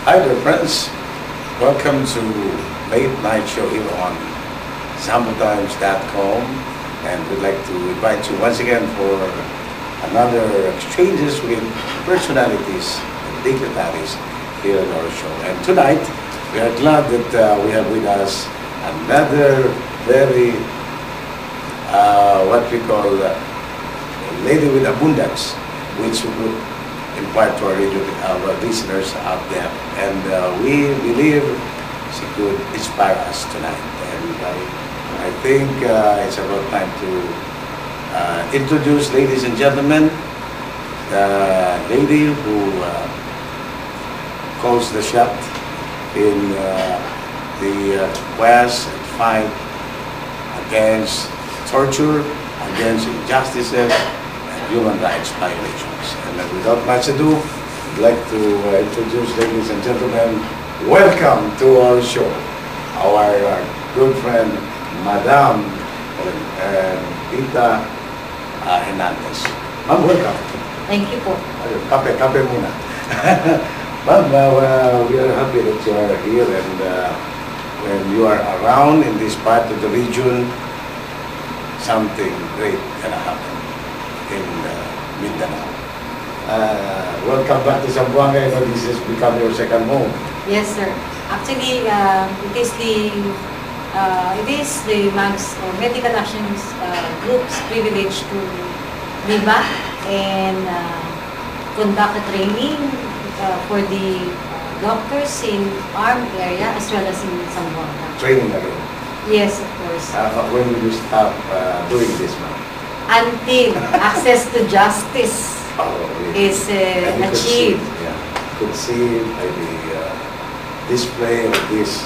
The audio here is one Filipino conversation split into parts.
Hi there, friends. Welcome to Late Night Show here on ZamboTimes.com, and we'd like to invite you once again for another exchanges with personalities and dignitaries here on our show. And tonight, we are glad that we have with us another very, what we call a lady with abundance, which would impart to our listeners out there. And we believe she could inspire us tonight. And I think it's about time to introduce, ladies and gentlemen, the lady who calls the shot in the quest and fight against torture, against injustices, and human rights violations. And without much ado, I'd like to introduce, ladies and gentlemen, welcome to our show, our good friend, Madam Rita Hernandez. Ma'am, welcome. Thank you po. Kape muna. Ma'am, we are happy that you are here, and when you are around in this part of the region, something great gonna happen in Mindanao. Welcome back to Zamboanga. I know this has become your second home. Yes, sir. Actually, it is the MAG's or Medical Actions Group's privilege to be back and conduct a training for the doctors in armed area as well as in Zamboanga. Training again. Yes, of course. When will you stop doing this, ma'am? Until access to justice is achieved. Could see by the display of this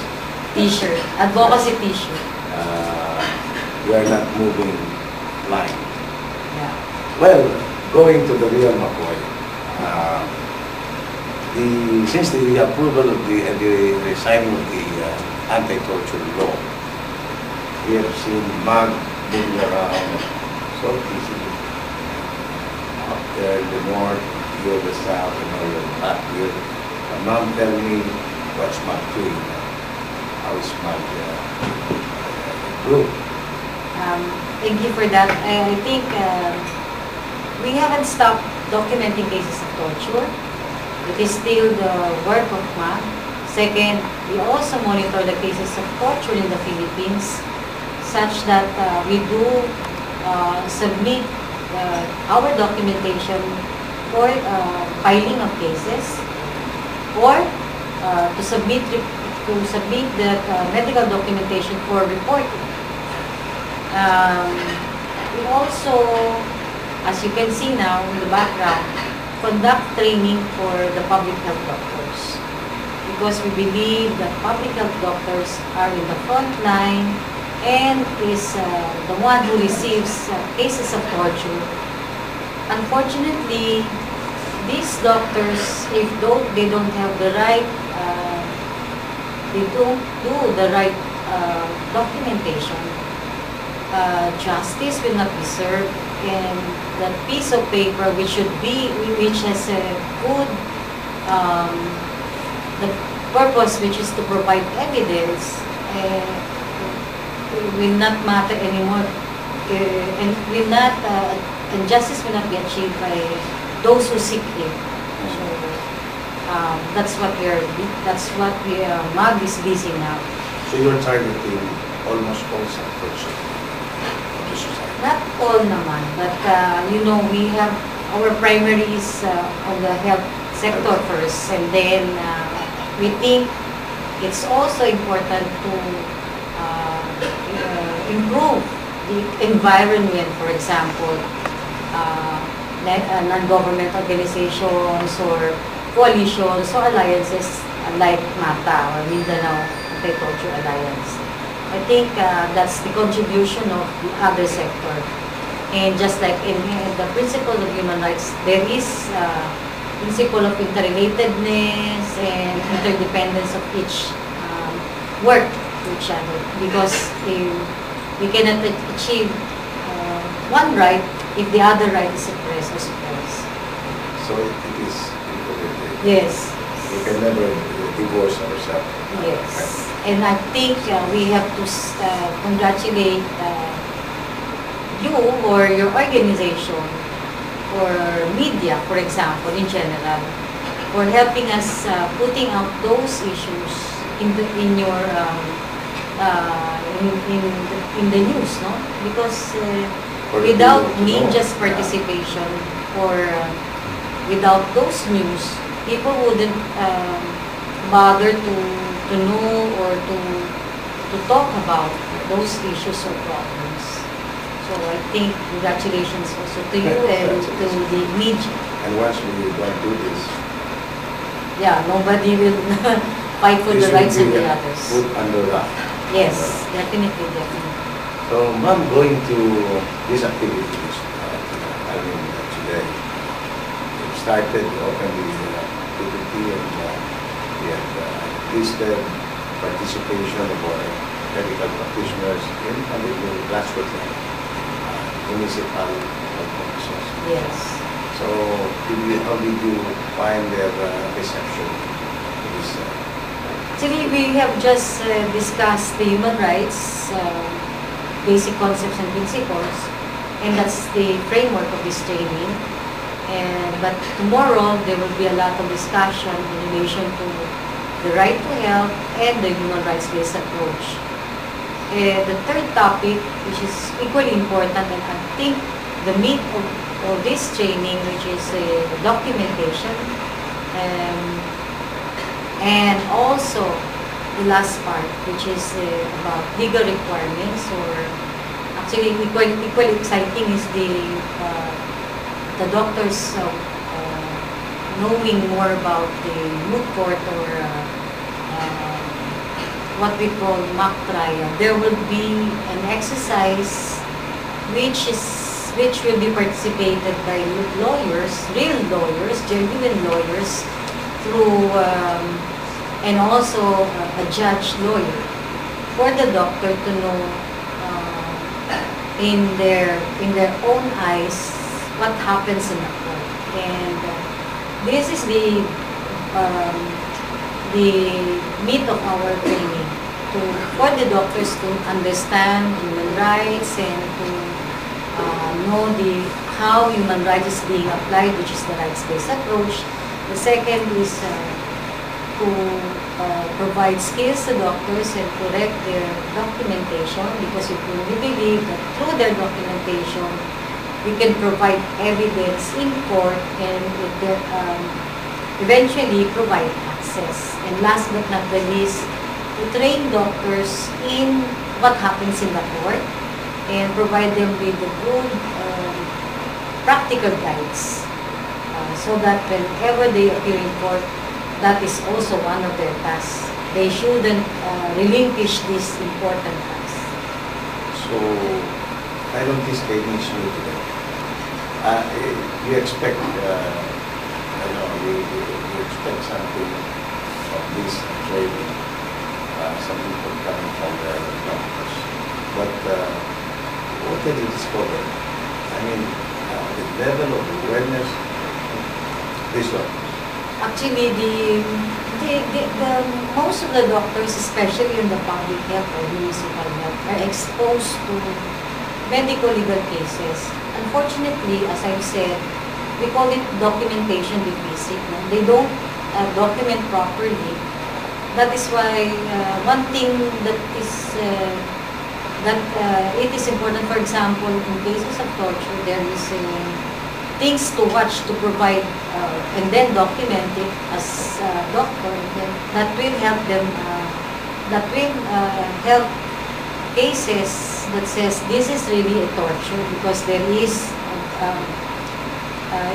T-shirt, advocacy T-shirt. We are not moving blind. Yeah. Well, going to the real McCoy, since the approval of the signing of the anti-torture law, we have seen MAG moving around so easily. Up there in the north, here the south, and all the back here. Ma'am, tell me what's MAG doing now? How is MAG group? Thank you for that. I think we haven't stopped documenting cases of torture. It is still the work of MAG. Second, we also monitor the cases of torture in the Philippines, such that we do submit our documentation for filing of cases, or to submit the medical documentation for reporting. We also, as you can see now in the background, conduct training for the public health doctors, because we believe that public health doctors are in the front line and is the one who receives cases of torture. Unfortunately, these doctors, if they don't have the right, they don't do the right documentation, justice will not be served, and that piece of paper which has a good, the purpose, which is to provide evidence, will not matter anymore, and will not, and justice will not be achieved by those who seek it. So that's what MAG is busy now. So you're targeting almost all sectors of the society? Not all naman, but we have our primaries on the health sector first, and then we think it's also important to improve the environment. For example, non-government organizations or coalitions or alliances like MATA or Mindanao Anti-Torture Alliance. I think that's the contribution of the other sector. And just like in the principle of human rights, there is principle of interrelatedness and interdependence of each work to each other, because we cannot achieve one right if the other right is suppressed or suppressed. So it is interrelated. Yes. You can never divorce ourselves. Yes. And I think we have to congratulate you or your organization or media, for example, in general, for helping us putting out those issues in your in the news, no? Because without media's participation or without those news, people wouldn't bother to know or to talk about those issues or problems. So I think congratulations also to you and to the media. And once we don't do this, Yeah, nobody will fight for the this rights of will the be others. put under wrap. Yes, definitely, definitely. So, ma'am, going to these activities, today, we started openly PPT and we have listed participation of our medical practitioners in a little grassroots level, municipal health officers. Yes. So, how did you find their reception to this? Actually, we have just discussed the human rights, basic concepts and principles, and that's the framework of this training. But tomorrow, there will be a lot of discussion in relation to the right to health and the human rights-based approach. The third topic, which is equally important, and I think the meat of this training, which is documentation, and also the last part, which is about legal requirements, or actually equally exciting is the doctors knowing more about the moot court or what we call mock trial. There will be an exercise which will be participated by lawyers, real lawyers, genuine lawyers, through and also a judge lawyer, for the doctor to know in their own eyes what happens in the court. And this is the meat of our training, for the doctors to understand human rights and to know how human rights is being applied, which is the rights-based approach. The second is to provide skills to doctors and correct their documentation, because we truly believe that through their documentation, we can provide evidence in court and eventually provide access. And last but not the least, to train doctors in what happens in the court and provide them with the good practical guides, so that whenever they appear in court, that is also one of their tasks. They shouldn't relinquish this important task. So, I don't think training is new to them. You expect, you expect something of this training, some people coming from the doctors. But what did you discover? I mean, the level of awareness, this one. Actually, most of the doctors, especially in the public health or municipal health, are exposed to medical legal cases. Unfortunately, as I've said, we call it documentation deficit. No? They don't document properly. That is why one thing that is it is important. For example, in cases of torture, there is things to watch to provide and then document it as a doctor. And then that will help them. That will help cases that says this is really a torture, because there is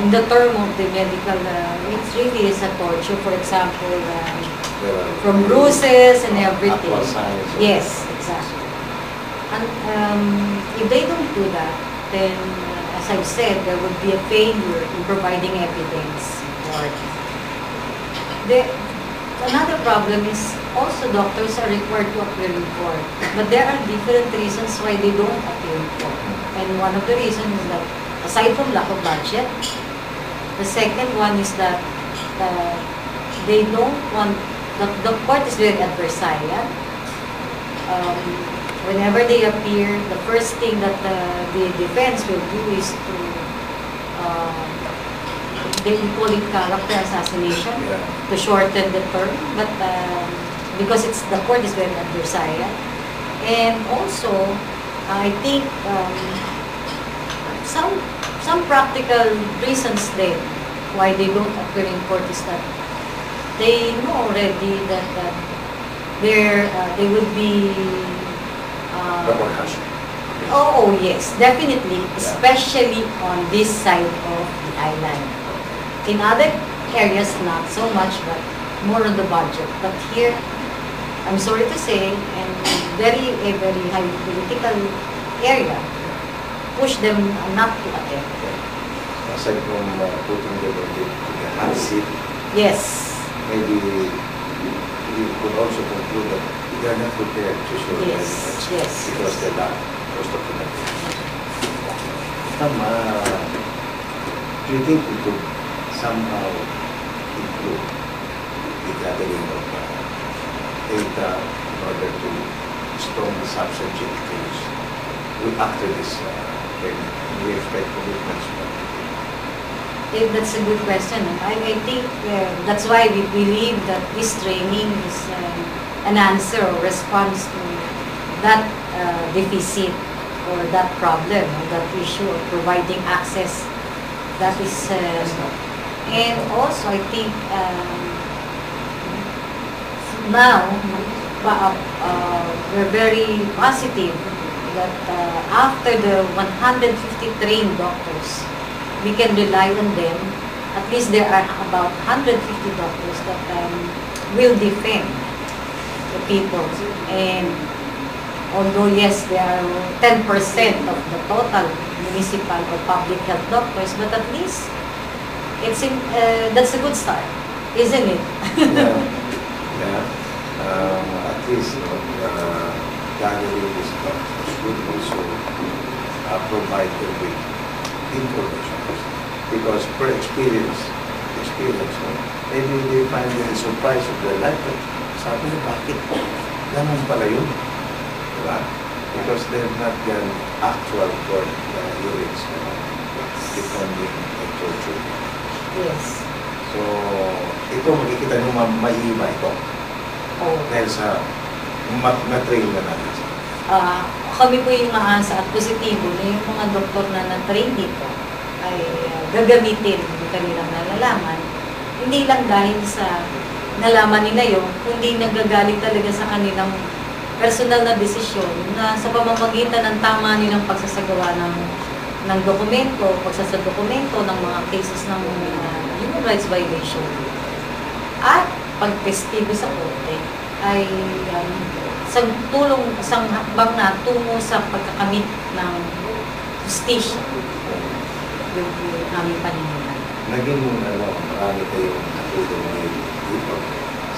in the term of the medical, it really is a torture. For example, from bruises and everything. Yes, exactly. And if they don't do that, then as I've said, there would be a failure in providing evidence. Another problem is also doctors are required to appear in court, but there are different reasons why they don't appear in court. And one of the reasons is that, aside from lack of budget, the second one is that they don't want the court is very adversarial. Whenever they appear, the first thing that the defense will do is to, they call it character assassination, to shorten the term, but because the court is very adversarial. And also, I think some practical reasons then why they don't appear in court is that they know already that they would be Repercussion. oh yes, definitely, especially on this side of the island. In other areas, not so much, but more on the budget. But here, I'm sorry to say, and a very high political area, push them not to attend. Aside from putting them into the hot seat, Yes. maybe we could also conclude that they are not prepared to show their Yes, evidence yes, because yes. they're not most documented. Do you think we could somehow improve the gathering of data in order to strongly substantiate the case after this training? We expect commitments from That's a good question. I think that's why we believe that this training is an answer or response to that deficit or that problem or that issue of providing access. That is, and also I think now we're very positive that after the 150 trained doctors, we can rely on them. At least there are about 150 doctors that will defend the people. And although yes, there are 10% of the total municipal or public health doctors, but at least that's a good start, isn't it? At least gathering these doctors would also provide them with information. Because per experience, maybe they find it a surprise of their life. Sabi niya, bakit? Ganun pala yun. Diba? Because they've not done actual court hearings defending a torture. Yes. So, ito makikita nyo maiiba ito. Oh. Dahil sa na-train na natin. Kami po yung maasa at positibo na yung mga doktor na na-train dito ay gagamitin yung kanilang nalalaman. Hindi lang dahil sa nalaman nila yun, kundi nagagaling talaga sa kanilang personal na desisyon na sa pamamagitan ng tama nilang pagsasagawa ng dokumento, pagsasadokumento ng mga cases ng human rights violation. At pagtestigo sa korte ay isang hakbang na tungo sa pagkakamit ng justisya yung aming paniniwala. Naging marami kayong natulong dito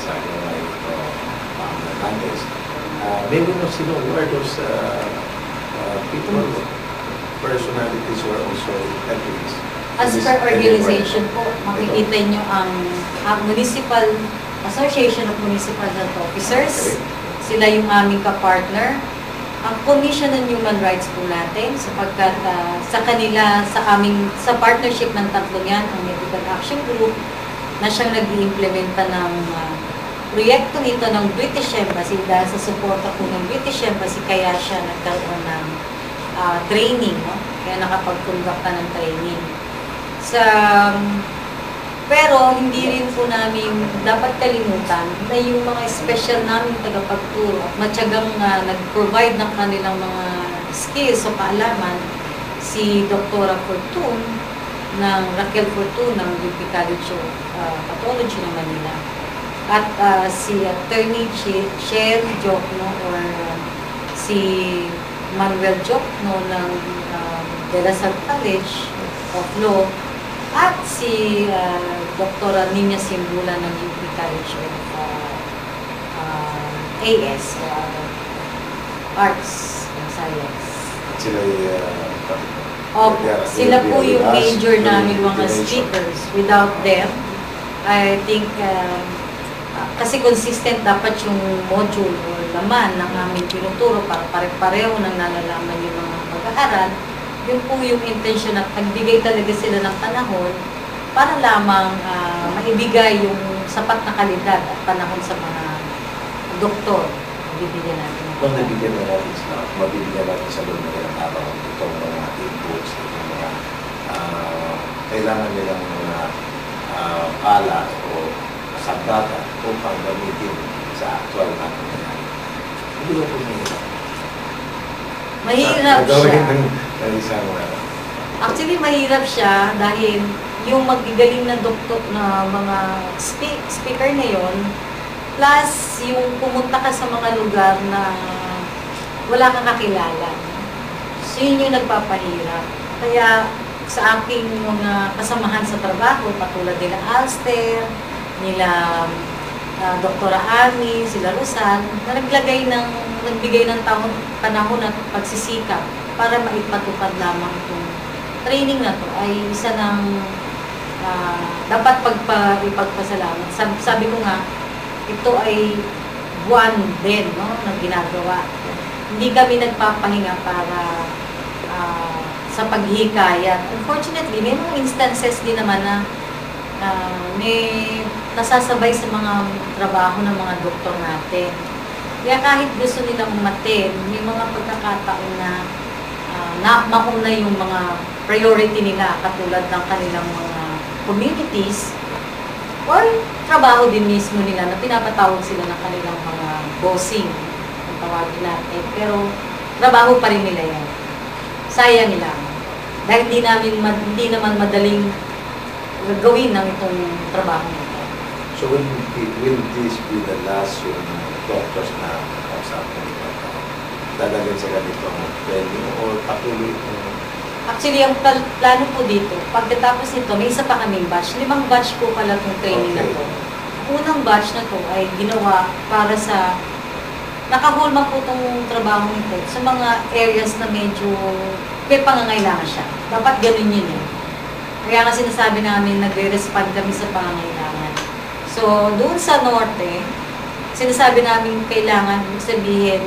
sa mga ito Hernandez. Maybe not sino who are those people, personalities who are also helping us. As per organization po, makikita nyo ang Municipal Association of Municipal Health Officers. Sila yung aming ka-partner. Ang Commission on Human Rights po natin, sapagkat sa partnership ng tatlong yan, ang Medical Action Group, na siyang nag-iimplementa ng proyekto nito ng British Embassy. Dahil sa suporta po ng British Embassy, kaya siya nagkaroon ng training, no? Kaya nakapag-conduct ng training. Pero hindi rin po namin dapat kalimutan na yung mga special namin tagapagturo at matyagang nag-provide ng kanilang mga skills o kaalaman, si Dr. Fortun ng Raquel Fortun ng UP College of Pathology ng Manila at si Attorney Cher Jokno or si Manuel Jokno ng De La Salle College of Law at si Dr. Nina Simbula ng UP College of AS, Arts and Science. Sila po yung major namin mga speakers. Without them, I think kasi consistent dapat yung module o laman ng aming tinuturo para pare-pareho nang nalalaman yung mga mag-aaral. Yun po yung intention at nagbigay talaga sila ng panahon para lamang maibigay yung sapat na kalidad at panahon sa mga doktor. Bibigyan natin. Kung nabigyan na natin sila, mabibigyan natin sa loob ng araw itong mga inputs, itong mga kailangan nilang mga pala o sagdata upang gamitin sa actual na nangyayari. Hindi ba po Mahirap siya. Ng isang Actually, mahirap siya dahil yung magigaling na doktor na mga speaker na yon, plus yung pumunta ka sa mga lugar na wala kang kakilala. So yun yung nagpapahirap. Kaya sa aking mga kasamahan sa trabaho, patulad nila Alster, nila Dr. Ami, sila Rosal, na nagbigay ng panahon at pagsisikap para maipatupad lamang itong training na to ay isa ng dapat ipagpasalamat. Sabi ko nga, ito ay buwan din, no, na ginagawa. Hindi kami nagpapahinga para sa paghihikayat. Unfortunately, may mga instances din naman na may nasasabay sa mga trabaho ng mga doktor natin. Kaya kahit gusto nilang umattend, may mga pagkakataon na mauna yung mga priority nila katulad ng kanilang mga communities or trabaho din mismo nila na pinapatawag sila ng kanilang mga bossing, ang tawagin natin. Pero trabaho pa rin nila yan. Sayang lang. Dahil hindi naman madaling gagawin ng itong trabaho nito. So will this be the last yung doctors na kausapin nito? Dadalhin sa ganitong venue or patuloy itong... Actually, ang plano po dito, pagkatapos nito, may isa pa kaming batch. 5 batch po pala itong training na to. Unang batch na to ay ginawa para sa nakahulma po itong trabaho nito sa mga areas na medyo may pangangailangan siya. Dapat ganun yun eh. Kaya nga sinasabi namin, nagre-respond kami sa pangangailangan. So, doon sa norte, sinasabi namin kailangan, sabihin,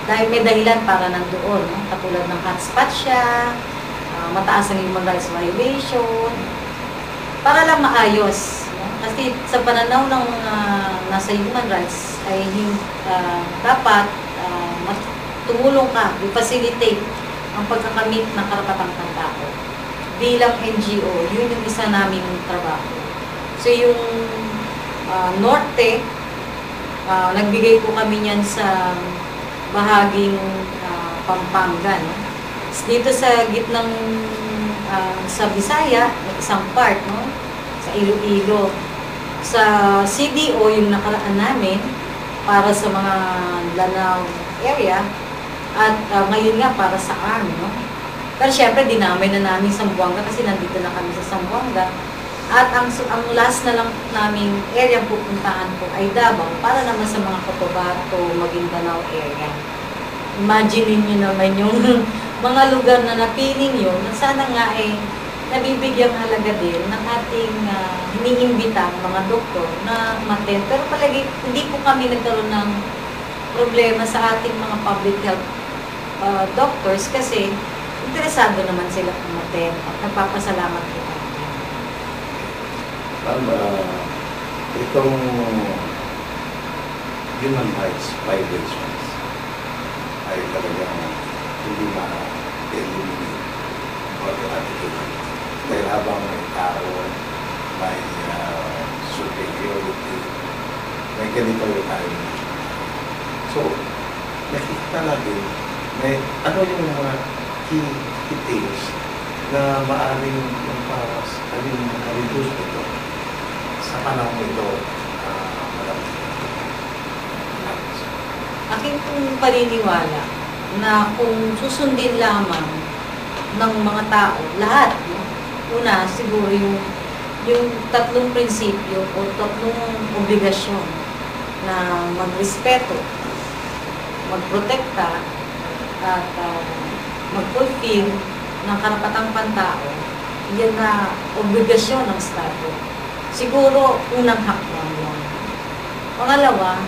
dahil may dahilan para nandoon, no? Katulad ng hotspot siya, mataas ang human rights violation, para lang maayos. No? Kasi sa pananaw ng mga nasa human rights ay dapat tumulong ka, i-facilitate ang pagkakamit ng karapatang pantao. Bilang NGO, yun yung isa naming trabaho. So yung norte, nagbigay po kami niyan sa bahaging Pampanga. No? Dito sa gitnang sa Bisaya, isang part, no? Sa Iloilo. Sa CDO, yung nakaraan namin, para sa mga Lanao area, at ngayon nga para sa ARM. No? Pero syempre, dinamay na namin Zamboanga kasi nandito na kami sa Zamboanga. At ang last na lang naming area pupuntahan po ay Davao para naman sa mga Cotabato, Maguindanao area. Imagine niyo naman yung mga lugar na napiling yun, na sana nga nabibigyang halaga din ng ating hiniimbita mga doktor na umattend. Pero palagi, hindi po kami nagkaroon ng problema sa ating mga public health doctors kasi interesado naman sila umattend at nagpapasalamat po kami. Itong human rights violations ay talagang hindi ma-eliminate o eradicate. Dahil habang may tao, may superiority, may ganito tayo. So, nakikita natin ano yung mga key things na maaaring reduce ito sa panahon ito, Aking pong paniniwala na kung susundin lamang ng mga tao, lahat, no? Una, siguro yung tatlong prinsipyo o tatlong obligasyon na magrespeto, magprotekta, at mag-fulfill ng karapatang pantao, yan na obligasyon ng Estado. Siguro, unang hakbang yun. Pangalawa,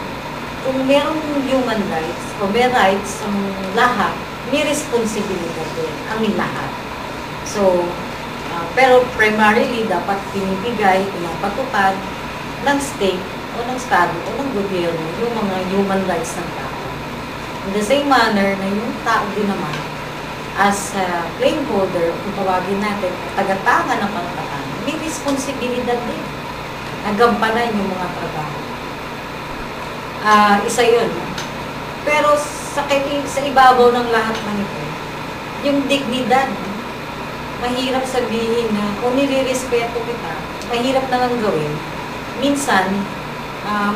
kung merong human rights o may rights ang lahat, may responsibilidad din ang lahat. So, pero primarily, dapat pinibigay, pinapatupad ng state o ng estado o ng gobyerno yung mga human rights ng tao. In the same manner na yung tao din naman, as a claim holder, kung tawagin natin, tagatanga ng karapatan, may responsibilidad din na gampanan yung mga trabaho. Isa yun. Pero sa ibabaw ng lahat ng ito, yung dignidad, mahirap sabihin na kung nilirespeto kita, mahirap na lang gawin. Minsan,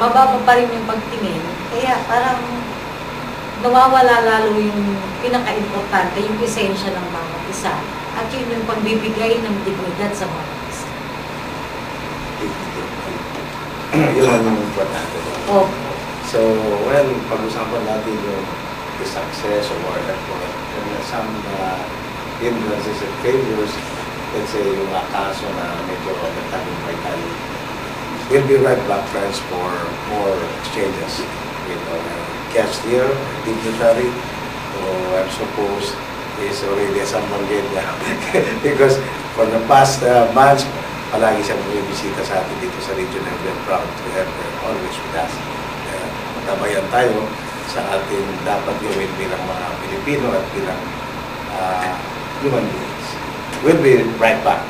mababa pa rin yung pagtingin. Kaya parang nawawala lalo yung pinaka-importante, yung esensya ng bawat isa. At yun yung pagbibigay ng dignidad sa bawat isa. Yun ang importante. Oh. So, well, pag-usapan natin yung the success of our effort. There are some hindrances and failures. Let's say yung kaso na medyo nagtagumpay tayo. We'll be right back, friends, for more exchanges with our guest here, dignitary, who I suppose is already a Sambanggenya. Because for the past months, palagi siyang bumibisita sa atin dito sa region and we're proud to have her always with us. Tabayan tayo sa ating dapat gawin bilang mga Pilipino at bilang human beings. We'll be right back.